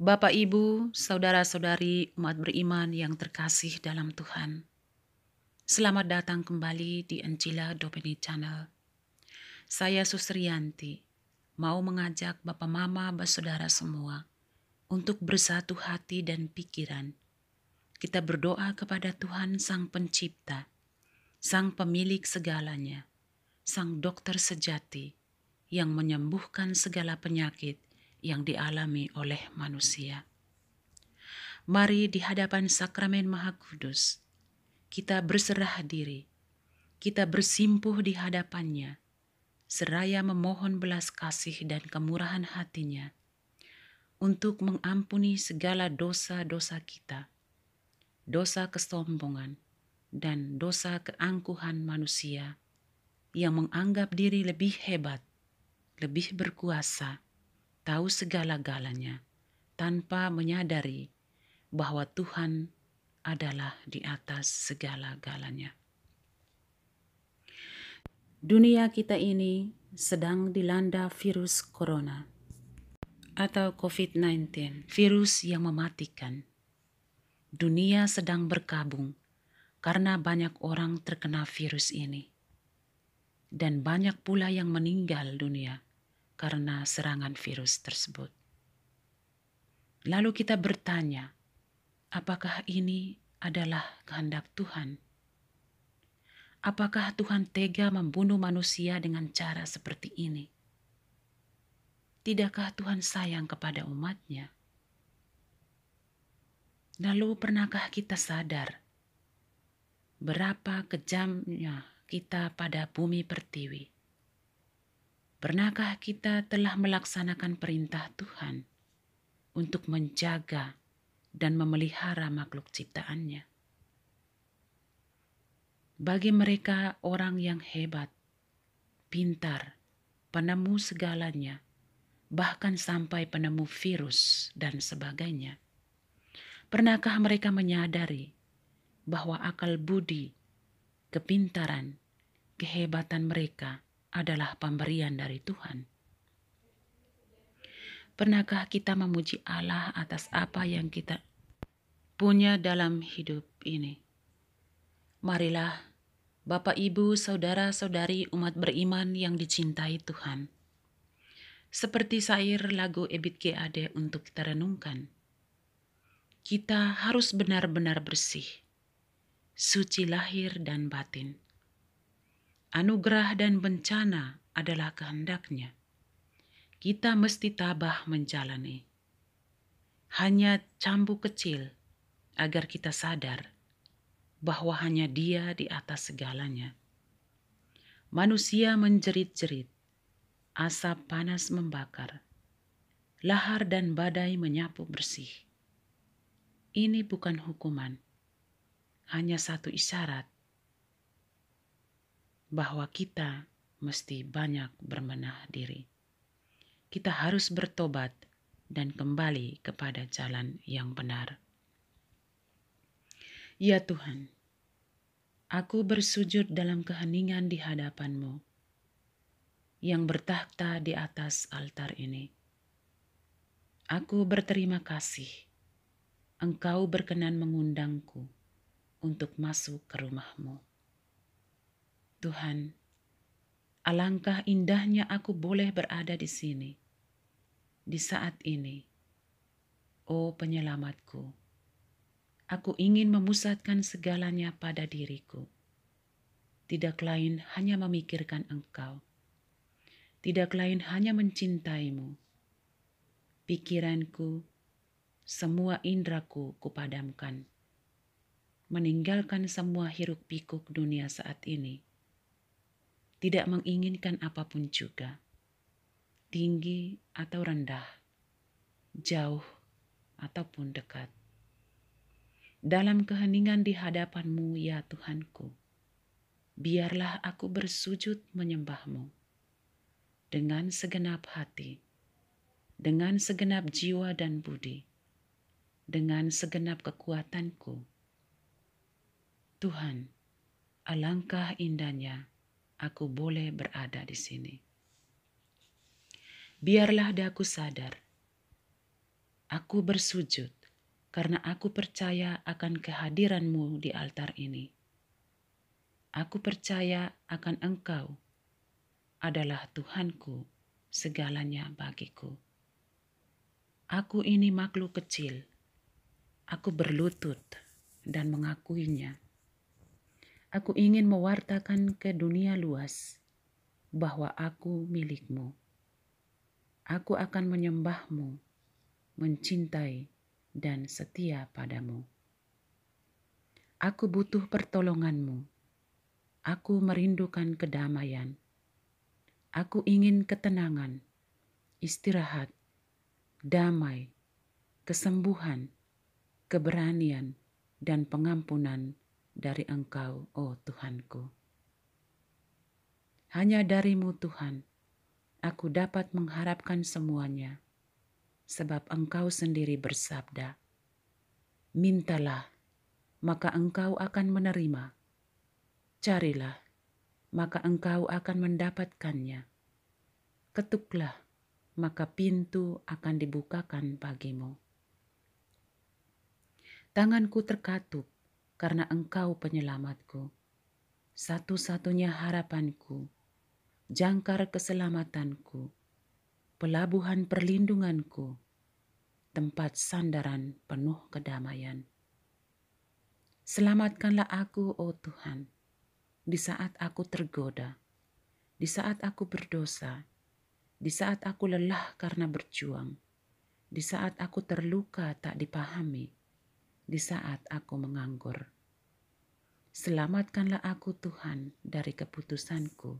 Bapak, Ibu, saudara-saudari umat beriman yang terkasih dalam Tuhan. Selamat datang kembali di Encila Domini Channel. Saya Susriyanti, mau mengajak Bapak Mama bersaudara semua untuk bersatu hati dan pikiran. Kita berdoa kepada Tuhan Sang Pencipta, Sang Pemilik segalanya, Sang Dokter sejati yang menyembuhkan segala penyakit yang dialami oleh manusia. Mari di hadapan Sakramen Maha Kudus, kita berserah diri, kita bersimpuh di hadapannya, seraya memohon belas kasih dan kemurahan hatinya untuk mengampuni segala dosa-dosa kita, dosa kesombongan, dan dosa keangkuhan manusia yang menganggap diri lebih hebat, lebih berkuasa, tahu segala-galanya, tanpa menyadari bahwa Tuhan adalah di atas segala-galanya. Dunia kita ini sedang dilanda virus corona atau COVID-19, virus yang mematikan. Dunia sedang berkabung karena banyak orang terkena virus ini. Dan banyak pula yang meninggal dunia karena serangan virus tersebut. Lalu kita bertanya, apakah ini adalah kehendak Tuhan? Apakah Tuhan tega membunuh manusia dengan cara seperti ini? Tidakkah Tuhan sayang kepada umatnya? Lalu pernahkah kita sadar berapa kejamnya kita pada bumi pertiwi? Pernahkah kita telah melaksanakan perintah Tuhan untuk menjaga dan memelihara makhluk ciptaannya? Bagi mereka orang yang hebat, pintar, penemu segalanya, bahkan sampai penemu virus dan sebagainya. Pernahkah mereka menyadari bahwa akal budi, kepintaran, kehebatan mereka adalah pemberian dari Tuhan? Pernahkah kita memuji Allah atas apa yang kita punya dalam hidup ini? Marilah Bapak, Ibu, saudara-saudari umat beriman yang dicintai Tuhan. Seperti syair lagu Ebit G. Ade untuk kita renungkan. Kita harus benar-benar bersih, suci lahir dan batin. Anugerah dan bencana adalah kehendaknya. Kita mesti tabah menjalani. Hanya cambuk kecil agar kita sadar bahwa hanya Dia di atas segalanya. Manusia menjerit-jerit, asap panas membakar, lahar dan badai menyapu bersih. Ini bukan hukuman, hanya satu isyarat bahwa kita mesti banyak berbenah diri. Kita harus bertobat dan kembali kepada jalan yang benar. Ya Tuhan, aku bersujud dalam keheningan di hadapan-Mu yang bertakhta di atas altar ini. Aku berterima kasih Engkau berkenan mengundangku untuk masuk ke rumah-Mu. Tuhan, alangkah indahnya aku boleh berada di sini, di saat ini. Oh penyelamatku, aku ingin memusatkan segalanya pada diriku. Tidak lain hanya memikirkan Engkau. Tidak lain hanya mencintaimu. Pikiranku, semua indraku kupadamkan. Meninggalkan semua hiruk pikuk dunia saat ini. Tidak menginginkan apapun juga. Tinggi atau rendah. Jauh ataupun dekat. Dalam keheningan di hadapan-Mu ya Tuhanku. Biarlah aku bersujud menyembah-Mu. Dengan segenap hati. Dengan segenap jiwa dan budi. Dengan segenap kekuatanku. Tuhan, alangkah indahnya aku boleh berada di sini. Biarlah daku sadar Aku bersujud karena aku percaya akan kehadiran-Mu di altar ini. Aku percaya akan Engkau adalah Tuhanku, segalanya bagiku. Aku ini makhluk kecil. Aku berlutut dan mengakuinya. Aku ingin mewartakan ke dunia luas bahwa aku milik-Mu. Aku akan menyembah-Mu, mencintai dan setia padamu. Aku butuh pertolongan-Mu. Aku merindukan kedamaian. Aku ingin ketenangan, istirahat, damai, kesembuhan, keberanian, dan pengampunan dari Engkau, oh Tuhanku. Hanya dari-Mu, Tuhan, aku dapat mengharapkan semuanya, sebab Engkau sendiri bersabda, mintalah, maka engkau akan menerima. Carilah, maka engkau akan mendapatkannya. Ketuklah, maka pintu akan dibukakan bagimu. Tanganku terkatup karena Engkau penyelamatku, satu-satunya harapanku, jangkar keselamatanku, pelabuhan perlindunganku, tempat sandaran penuh kedamaian. Selamatkanlah aku, oh Tuhan, di saat aku tergoda, di saat aku berdosa, di saat aku lelah karena berjuang, di saat aku terluka tak dipahami, di saat aku menganggur. Selamatkanlah aku, Tuhan, dari keputusanku,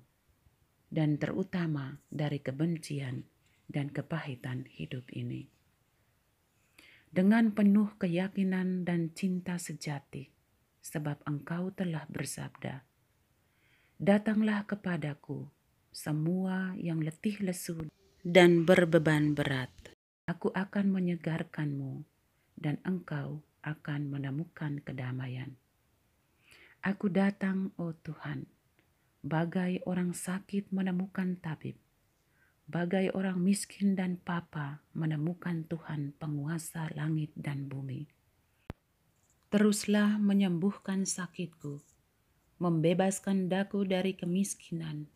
dan terutama dari kebencian dan kepahitan hidup ini. Dengan penuh keyakinan dan cinta sejati, sebab Engkau telah bersabda, datanglah kepadaku semua yang letih lesu dan berbeban berat. Aku akan menyegarkanmu dan engkau akan menemukan kedamaian. Aku datang, oh Tuhan, bagai orang sakit menemukan tabib, bagai orang miskin dan papa menemukan Tuhan penguasa langit dan bumi. Teruslah menyembuhkan sakitku, membebaskan daku dari kemiskinan,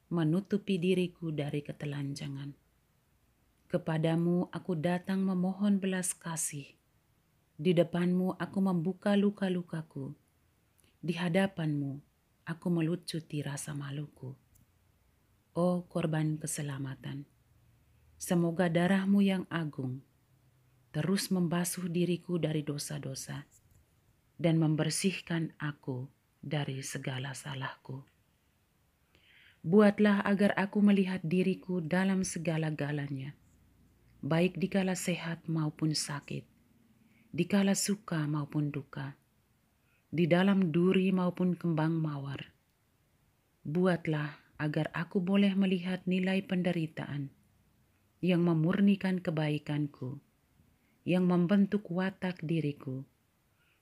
menutupi diriku dari ketelanjangan. Kepadamu aku datang memohon belas kasih. Di depanmu aku membuka luka-lukaku. Di hadapanmu aku melucuti rasa maluku. Oh korban keselamatan, semoga darahmu yang agung terus membasuh diriku dari dosa-dosa dan membersihkan aku dari segala salahku. Buatlah agar aku melihat diriku dalam segala-galanya, baik dikala sehat maupun sakit, dikala suka maupun duka, di dalam duri maupun kembang mawar. Buatlah agar aku boleh melihat nilai penderitaan yang memurnikan kebaikanku, yang membentuk watak diriku,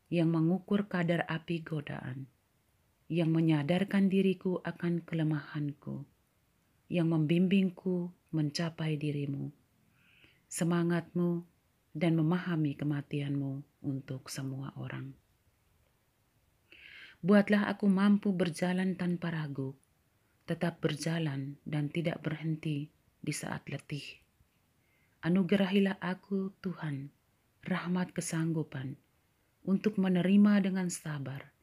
yang mengukur kadar api godaan, yang menyadarkan diriku akan kelemahanku, yang membimbingku mencapai dirimu, semangatmu, dan memahami kematianmu untuk semua orang. Buatlah aku mampu berjalan tanpa ragu, tetap berjalan dan tidak berhenti di saat letih. Anugerahilah aku, Tuhan, rahmat kesanggupan untuk menerima dengan sabar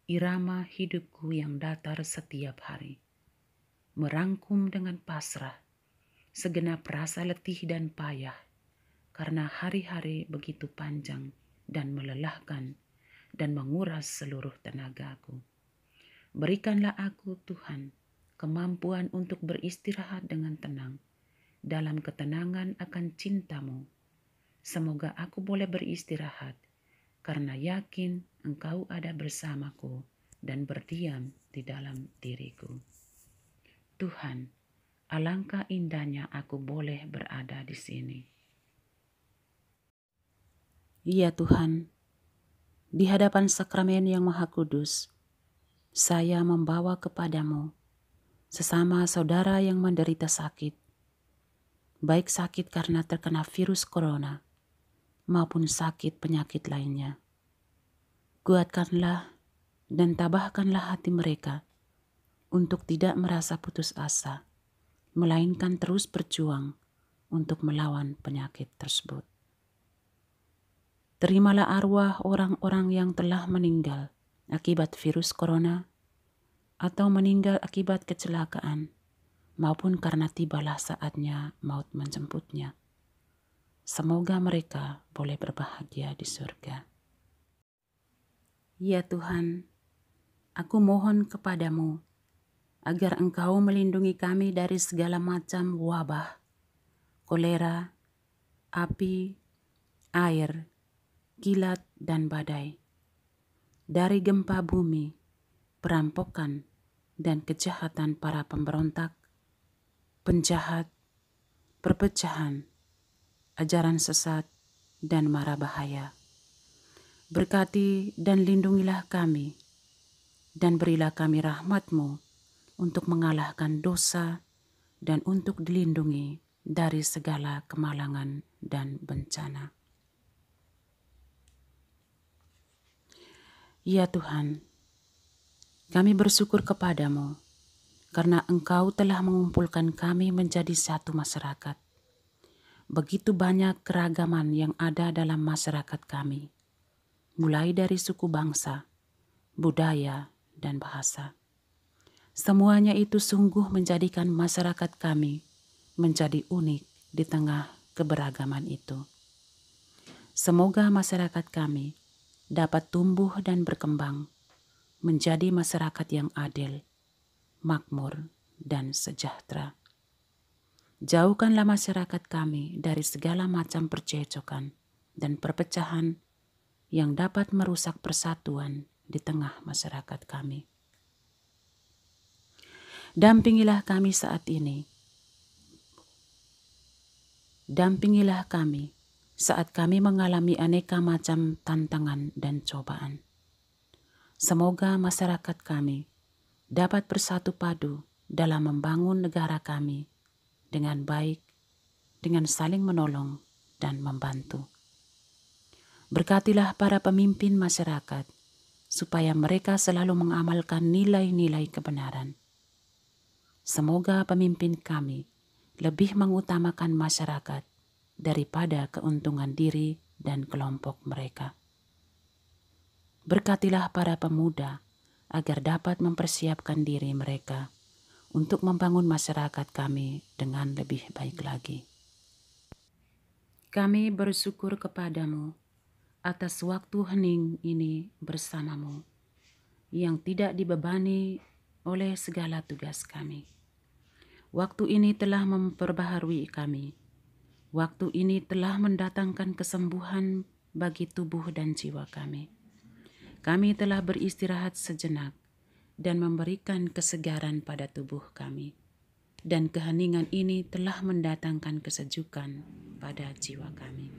irama hidupku yang datar setiap hari. Merangkum dengan pasrah segenap rasa letih dan payah, karena hari-hari begitu panjang dan melelahkan dan menguras seluruh tenagaku. Berikanlah aku, Tuhan, kemampuan untuk beristirahat dengan tenang, dalam ketenangan akan cinta-Mu. Semoga aku boleh beristirahat, karena yakin Engkau ada bersamaku dan berdiam di dalam diriku. Tuhan, alangkah indahnya aku boleh berada di sini. Ya Tuhan, di hadapan sakramen yang Maha Kudus, saya membawa kepadamu sesama saudara yang menderita sakit, baik sakit karena terkena virus corona maupun sakit penyakit lainnya. Kuatkanlah dan tabahkanlah hati mereka untuk tidak merasa putus asa, melainkan terus berjuang untuk melawan penyakit tersebut. Terimalah arwah orang-orang yang telah meninggal akibat virus corona atau meninggal akibat kecelakaan, maupun karena tibalah saatnya maut menjemputnya. Semoga mereka boleh berbahagia di surga. Ya Tuhan, aku mohon kepadamu agar Engkau melindungi kami dari segala macam wabah, kolera, api, air, kilat, dan badai, dari gempa bumi, perampokan, dan kejahatan para pemberontak, penjahat, perpecahan, ajaran sesat, dan mara bahaya. Berkati dan lindungilah kami, dan berilah kami rahmat-Mu untuk mengalahkan dosa dan untuk dilindungi dari segala kemalangan dan bencana. Ya Tuhan, kami bersyukur kepadamu karena Engkau telah mengumpulkan kami menjadi satu masyarakat. Begitu banyak keragaman yang ada dalam masyarakat kami, mulai dari suku bangsa, budaya, dan bahasa. Semuanya itu sungguh menjadikan masyarakat kami menjadi unik di tengah keberagaman itu. Semoga masyarakat kami dapat tumbuh dan berkembang menjadi masyarakat yang adil, makmur, dan sejahtera. Jauhkanlah masyarakat kami dari segala macam percecokan dan perpecahan yang dapat merusak persatuan di tengah masyarakat kami. Dampingilah kami saat ini. Dampingilah kami saat kami mengalami aneka macam tantangan dan cobaan. Semoga masyarakat kami dapat bersatu padu dalam membangun negara kami dengan baik, dengan saling menolong dan membantu. Berkatilah para pemimpin masyarakat supaya mereka selalu mengamalkan nilai-nilai kebenaran. Semoga pemimpin kami lebih mengutamakan masyarakat daripada keuntungan diri dan kelompok mereka. Berkatilah para pemuda agar dapat mempersiapkan diri mereka untuk membangun masyarakat kami dengan lebih baik lagi. Kami bersyukur kepadamu atas waktu hening ini bersamamu yang tidak dibebani oleh segala tugas kami. Waktu ini telah memperbaharui kami. Waktu ini telah mendatangkan kesembuhan bagi tubuh dan jiwa kami. Kami telah beristirahat sejenak dan memberikan kesegaran pada tubuh kami. Dan keheningan ini telah mendatangkan kesejukan pada jiwa kami.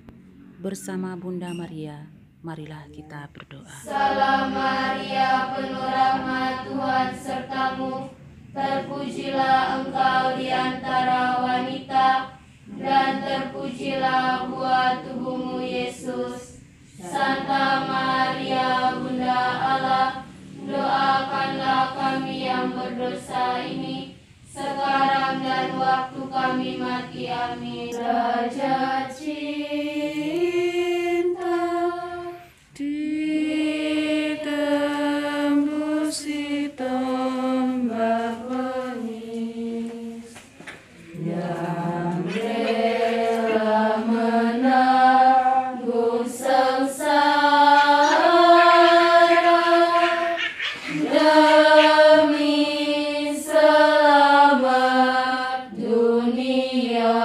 Bersama Bunda Maria, marilah kita berdoa. Salam Maria, penuh rahmat, Tuhan sertamu. Terpujilah engkau di antara wanita, dan terpujilah buah tubuhmu Yesus. Santa Maria, Bunda Allah, doakanlah kami yang berdosa ini, sekarang dan waktu kami mati. Amin. Raja cinta ditembusi tombak bengis yang rela menanggung sengsara demi selamat dunia.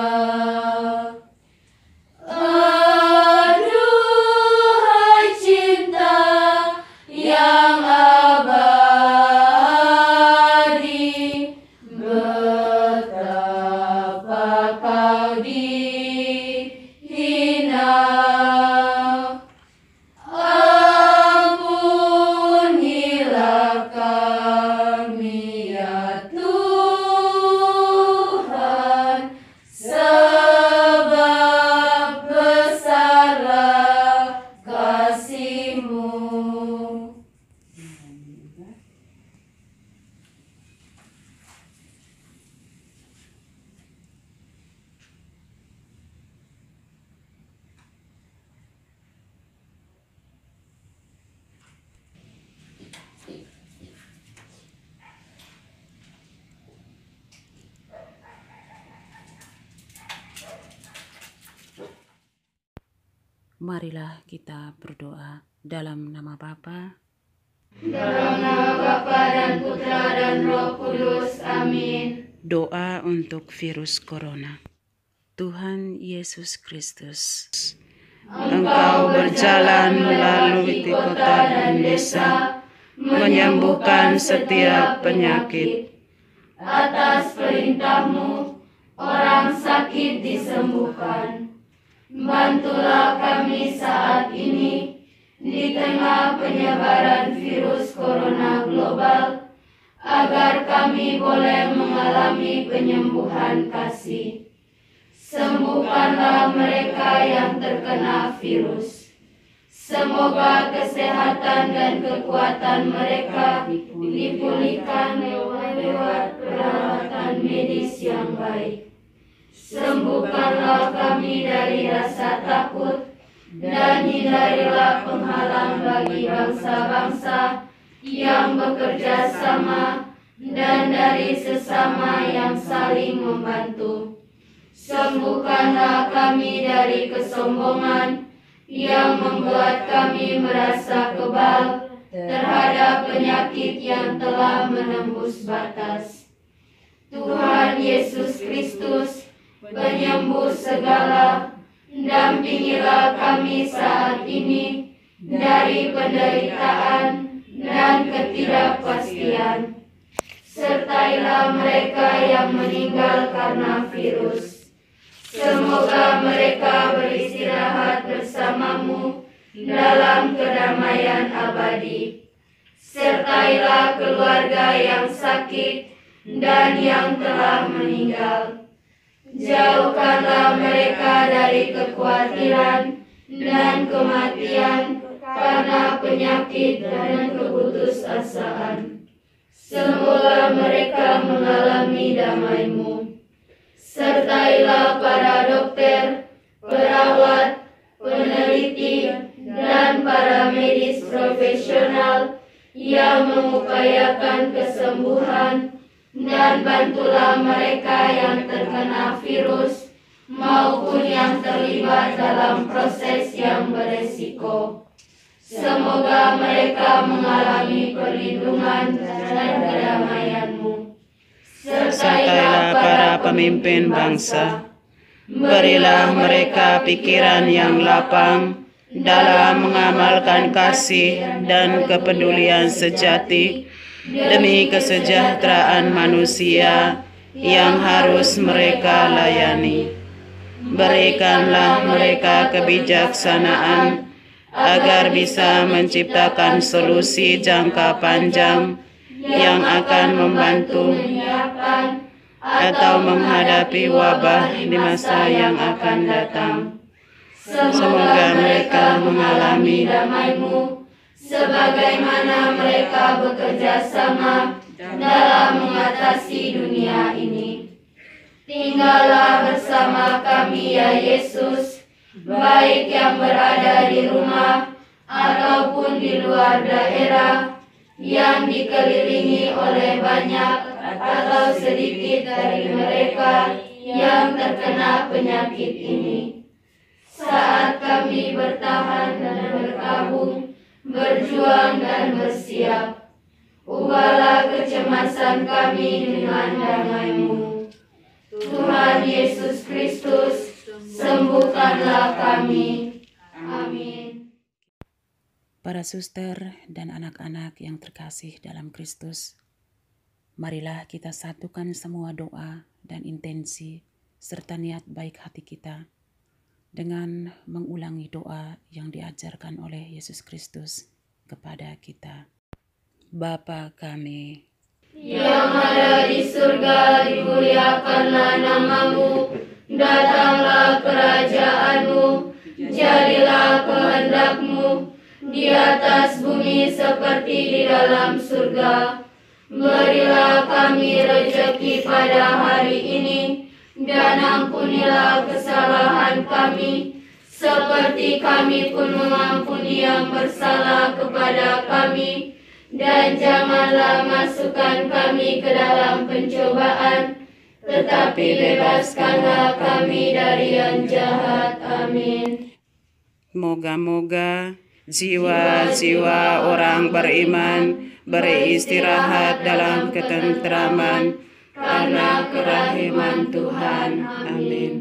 Marilah kita berdoa dalam nama Bapa, Dalam nama Bapa dan Putra dan Roh Kudus. Amin. doa untuk virus corona. Tuhan Yesus Kristus, Engkau berjalan melalui kota dan desa, menyembuhkan setiap penyakit. Atas perintah-Mu, orang sakit disembuhkan. Bantulah kami saat ini di tengah penyebaran virus corona global, agar kami boleh mengalami penyembuhan kasih. Sembuhkanlah mereka yang terkena virus. Semoga kesehatan dan kekuatan mereka dipulihkan lewat perawatan medis yang baik. Sembuhkanlah kami dari rasa takut, dan hindarilah penghalang bagi bangsa-bangsa yang bekerja sama dan dari sesama yang saling membantu. Sembuhkanlah kami dari kesombongan yang membuat kami merasa kebal terhadap penyakit yang telah menembus batas. Tuhan Yesus Kristus, penyembuh segala, dampingilah kami saat ini dari penderitaan dan ketidakpastian. Sertailah mereka yang meninggal karena virus. Semoga mereka beristirahat bersama-Mu dalam kedamaian abadi. Sertailah keluarga yang sakit dan yang telah meninggal. Jauhkanlah mereka dari kekhawatiran dan kematian karena penyakit dan keputusasaan. Semoga mereka mengalami damai-Mu. Sertailah para dokter, perawat, peneliti, dan para medis profesional yang mengupayakan kesembuhan, dan bantulah mereka yang terkena virus maupun yang terlibat dalam proses yang beresiko. Semoga mereka mengalami perlindungan dan kedamaian-Mu. Sertailah para pemimpin bangsa. Berilah mereka pikiran yang lapang dalam mengamalkan kasih dan kepedulian sejati demi kesejahteraan manusia yang harus mereka layani. Berikanlah mereka kebijaksanaan agar bisa menciptakan solusi jangka panjang yang akan membantu menyiapkan atau menghadapi wabah di masa yang akan datang. Semoga mereka mengalami damai-Mu, sebagaimana mereka bekerja sama dalam mengatasi dunia ini. Tinggallah bersama kami ya Yesus, baik yang berada di rumah ataupun di luar daerah, yang dikelilingi oleh banyak atau sedikit dari mereka yang terkena penyakit ini. Saat kami bertahan dan berkabung, berjuang dan bersiap, ubahlah kecemasan kami dengan damai-Mu. Tuhan Yesus Kristus, sembuhkanlah kami. Amin. Para suster dan anak-anak yang terkasih dalam Kristus, marilah kita satukan semua doa dan intensi serta niat baik hati kita dengan mengulangi doa yang diajarkan oleh Yesus Kristus kepada kita. Bapa kami, yang ada di surga, dimuliakanlah nama-Mu, datanglah kerajaan-Mu, jadilah kehendak-Mu di atas bumi seperti di dalam surga. Berilah kami rejeki pada hari ini, dan ampunilah kesalahan kami, seperti kami pun mengampuni yang bersalah kepada kami. Dan janganlah masukkan kami ke dalam pencobaan, tetapi bebaskanlah kami dari yang jahat. Amin. Moga-moga jiwa-jiwa orang beriman beristirahat dalam ketentraman karena kerahiman Tuhan. Amin.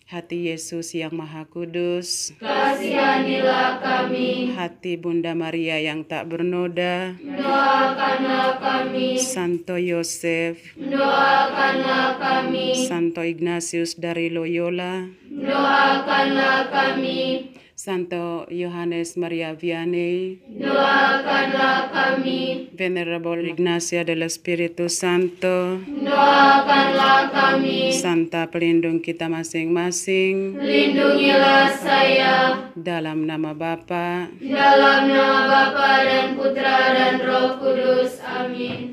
Hati Yesus yang Maha Kudus, kasihanilah kami. hati Bunda Maria yang tak bernoda, Doakanlah kami. Santo Yosef, Doakanlah kami. Santo Ignatius dari Loyola, Doakanlah kami. Santo Yohanes Maria Vianney, Doakanlah kami. Venerable Ignacia del Espiritu Santo, Doakanlah kami. Santa pelindung kita masing-masing, Lindungilah saya. dalam nama Bapa Dalam nama Bapa dan Putra dan Roh Kudus. Amin.